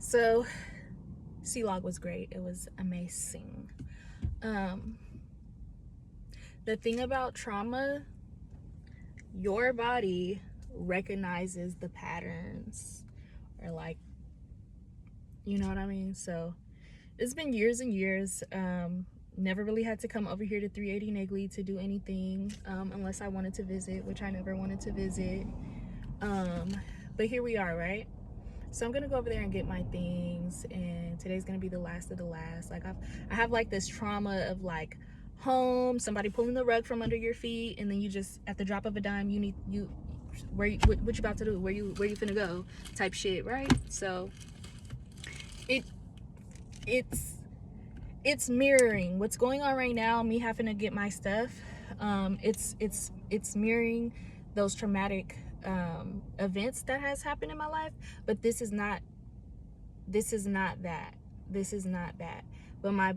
So C-Log was great. It was amazing. Um, the thing about trauma, your body recognizes the patterns, or like, you know what I mean? So it's been years and years. Never really had to come over here to 380 Negley to do anything, unless I wanted to visit, which I never wanted to visit. But here we are, right? So I'm gonna go over there and get my things, and today's gonna be the last of the last. Like I have like this trauma of like home, somebody pulling the rug from under your feet, and then you just at the drop of a dime, what you about to do, where you finna go, type shit, right? So it it's it's mirroring what's going on right now. Me having to get my stuff. It's mirroring those traumatic events that has happened in my life, but this is not that. This is not that. But my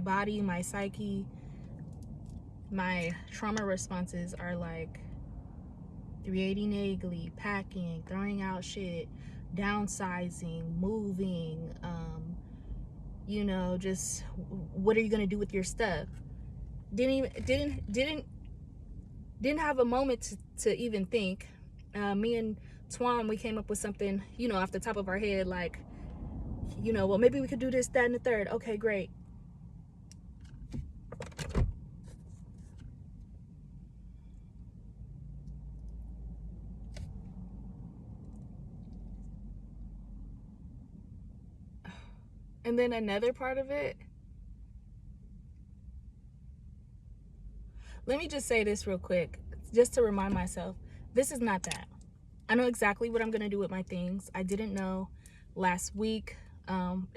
body, my psyche, my trauma responses are like 380 Nagley, packing, throwing out shit, downsizing, moving, just what are you gonna do with your stuff? Didn't have a moment to even think. Me and Twan, we came up with something, off the top of our head, like, well, maybe we could do this, that, and the third. Okay, great. And then another part of it, let me just say this real quick, just to remind myself, this is not that. I know exactly what I'm going to do with my things. I didn't know last week.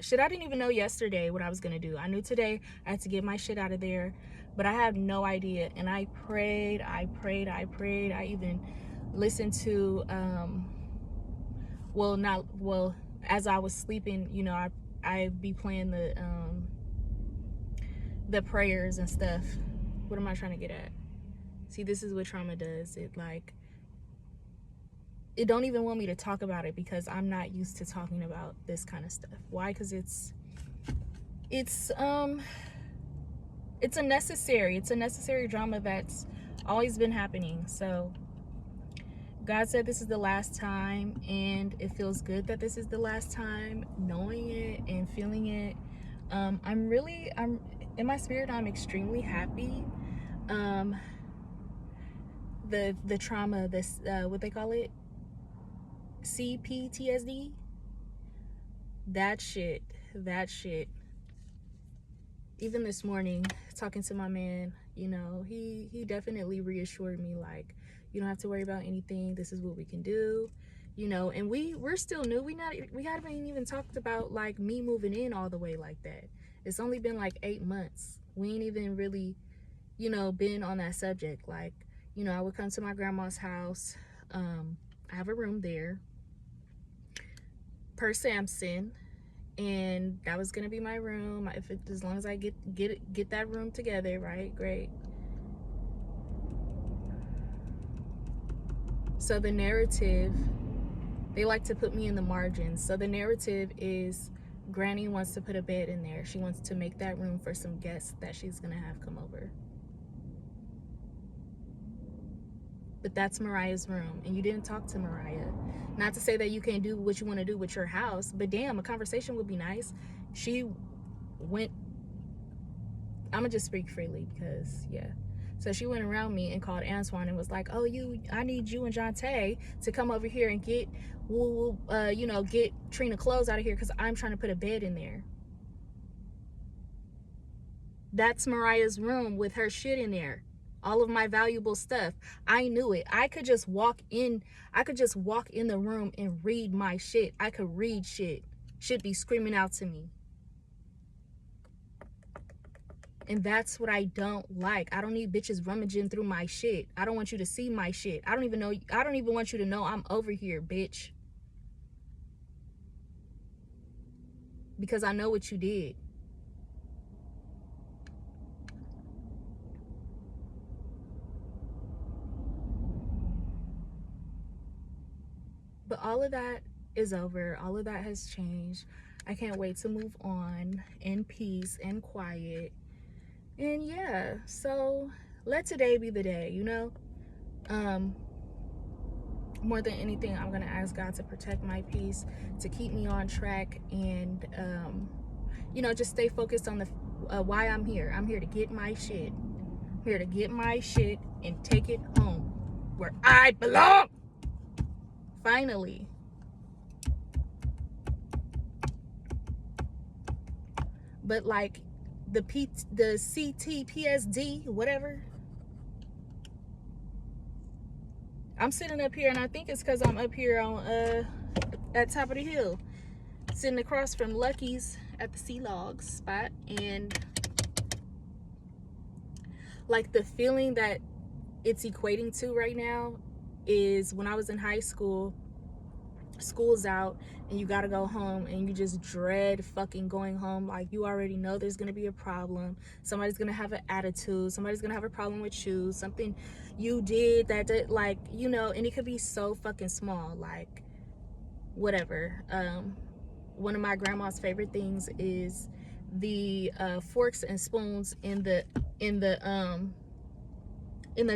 Shit, I didn't even know yesterday what I was going to do. I knew today I had to get my shit out of there, but I had no idea. And I prayed. I even listened to, as I was sleeping, I'd be playing the prayers and stuff. What am I trying to get at? See, this is what trauma does. It don't even want me to talk about it because I'm not used to talking about this kind of stuff. Why? Because it's a necessary drama that's always been happening. So God said this is the last time, and it feels good that this is the last time, knowing it and feeling it. I'm in my spirit, I'm extremely happy. The trauma, this what they call it, CPTSD, that shit. Even this morning, talking to my man, he definitely reassured me, like, you don't have to worry about anything. This is what we can do, and we're still new. We haven't even talked about like me moving in all the way like that. It's only been like 8 months. We ain't even really, been on that subject. Like, I would come to my grandma's house. I have a room there per Samson, and that was gonna be my room. As long as I get that room together, right? Great. So the narrative, they like to put me in the margins. So the narrative is Granny wants to put a bed in there. She wants to make that room for some guests that she's gonna have come over. But that's Mariah's room, and you didn't talk to Mariah. Not to say that you can't do what you want to do with your house, but damn, a conversation would be nice. She went, I'm gonna just speak freely because, yeah. So she went around me and called Antoine and was like, oh, I need you and Jonte to come over here and get Trina clothes out of here because I'm trying to put a bed in there. That's Mariah's room with her shit in there. All of my valuable stuff. I knew it. I could just walk in the room and read my shit. I could read shit. Should be screaming out to me. And that's what I don't like. I don't need bitches rummaging through my shit. I don't want you to see my shit. I don't even want you to know I'm over here, bitch. Because I know what you did. But all of that is over. All of that has changed. I can't wait to move on in peace and quiet. And yeah, so let today be the day, you know? More than anything, I'm gonna ask God to protect my peace, to keep me on track, and you know, just stay focused on the why I'm here. I'm here to get my shit. I'm here to get my shit and take it home where I belong. Finally. But like the CTPSD, whatever. I'm sitting up here, and I think it's because I'm up here on at top of the hill, sitting across from Lucky's at the Sea Logs spot, and like the feeling that it's equating to right now is when I was in high school. School's out and you gotta go home, and you just dread fucking going home. Like, you already know there's gonna be a problem. Somebody's gonna have an attitude. Somebody's gonna have a problem with you. Something you did that did, like, you know, and it could be so fucking small, like whatever. One of my grandma's favorite things is the forks and spoons in the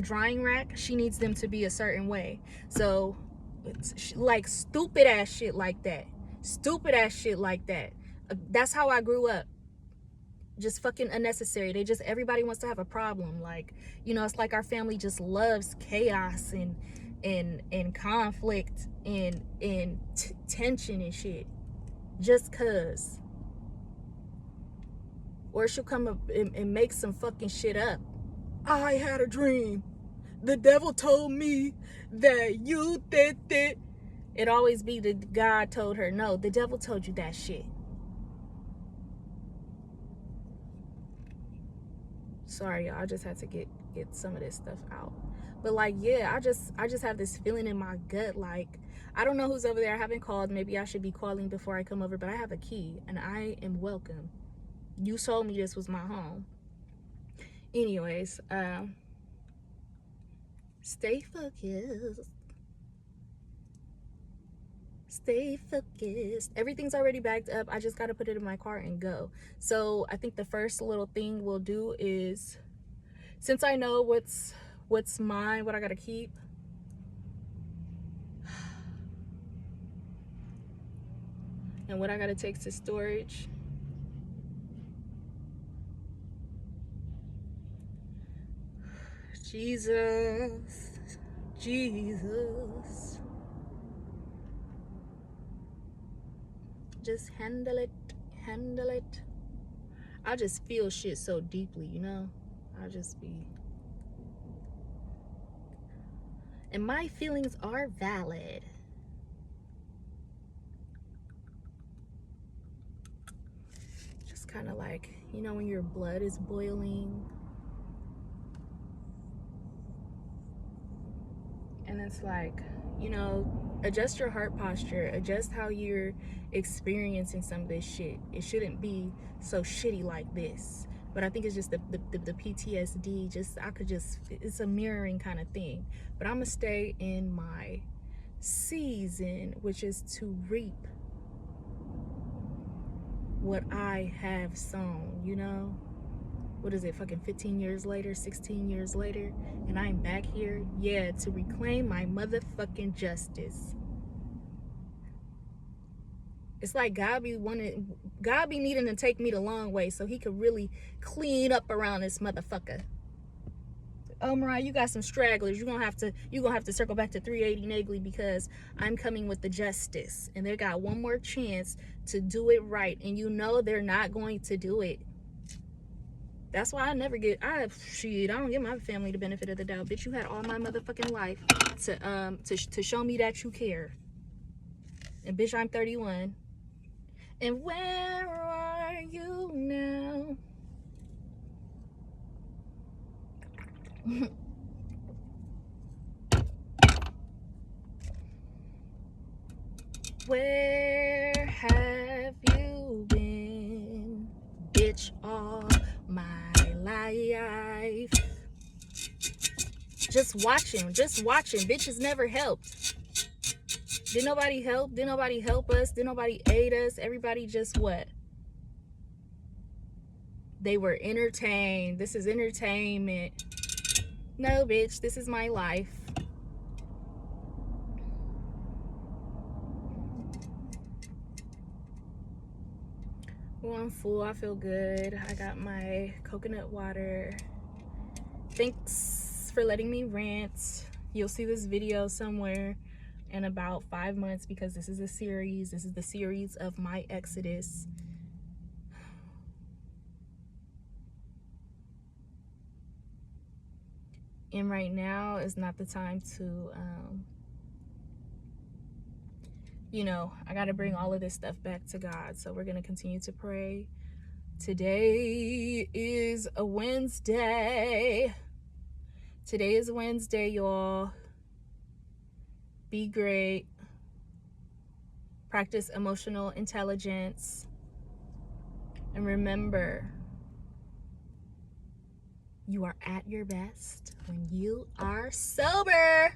drying rack. She needs them to be a certain way. So like stupid ass shit like that. That's how I grew up. Just fucking unnecessary. Everybody wants to have a problem. Like, you know, it's like our family just loves chaos and conflict and tension and shit, just cause. Or she'll come up and make some fucking shit up. I had a dream. The devil told me that you did it. It always be that God told her. No, the devil told you that shit. Sorry, y'all. I just had to get some of this stuff out. But like, yeah, I just have this feeling in my gut. Like, I don't know who's over there. I haven't called. Maybe I should be calling before I come over. But I have a key, and I am welcome. You told me this was my home. Anyways, stay focused. Stay focused. Everything's already backed up. I just got to put it in my car and go. So I think the first little thing we'll do is, since I know what's mine, what I got to keep, and what I got to take to storage, Jesus. Just handle it. I just feel shit so deeply, you know? I just be... And my feelings are valid. Just kind of like, you know, when your blood is boiling. And it's like, you know, adjust your heart posture. Adjust how you're experiencing some of this shit. It shouldn't be so shitty like this. But I think it's just the PTSD. It's a mirroring kind of thing. But I'm going to stay in my season, which is to reap what I have sown, you know? What is it, fucking 15 years later, 16 years later, and I'm back here, yeah, to reclaim my motherfucking justice. It's like God be needing to take me the long way so he could really clean up around this motherfucker. Oh, Mariah, you got some stragglers. You're gonna have to circle back to 380 Nagley, because I'm coming with the justice, and they got one more chance to do it right, and you know they're not going to do it. That's why I don't give my family the benefit of the doubt. Bitch, you had all my motherfucking life to show me that you care. And bitch, I'm 31. And where are you now? Where have you been, bitch, all my life? Just watching. Bitches never helped. Did nobody help? Did nobody help us? Did nobody aid us? Everybody just what? They were entertained. This is entertainment. No, bitch, this is my life. Well, I'm full. I feel good. I got my coconut water. Thanks for letting me rant. You'll see this video somewhere in about 5 months because this is a series. This is the series of my exodus. And right now is not the time to, you know, I got to bring all of this stuff back to God. So we're going to continue to pray. Today is a Wednesday. Today is Wednesday, y'all. Be great. Practice emotional intelligence. And remember, you are at your best when you are sober.